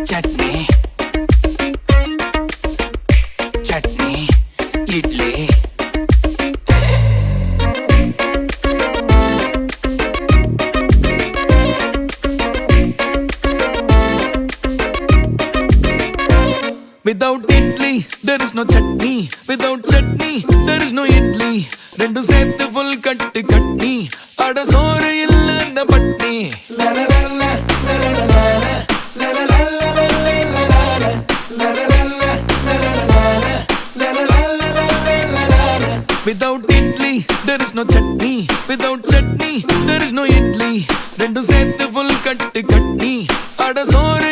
Chutney chutney idli Without idli, there is no chutney. Without chutney, there is no idli. Rendu sethu full katti katni. Ada soru illa na patni. La la la la la la la la la la la la la la la la. Without idli, there is no chutney. Without chutney, there is no idli. Rendu sethu full katti katni. Ada soru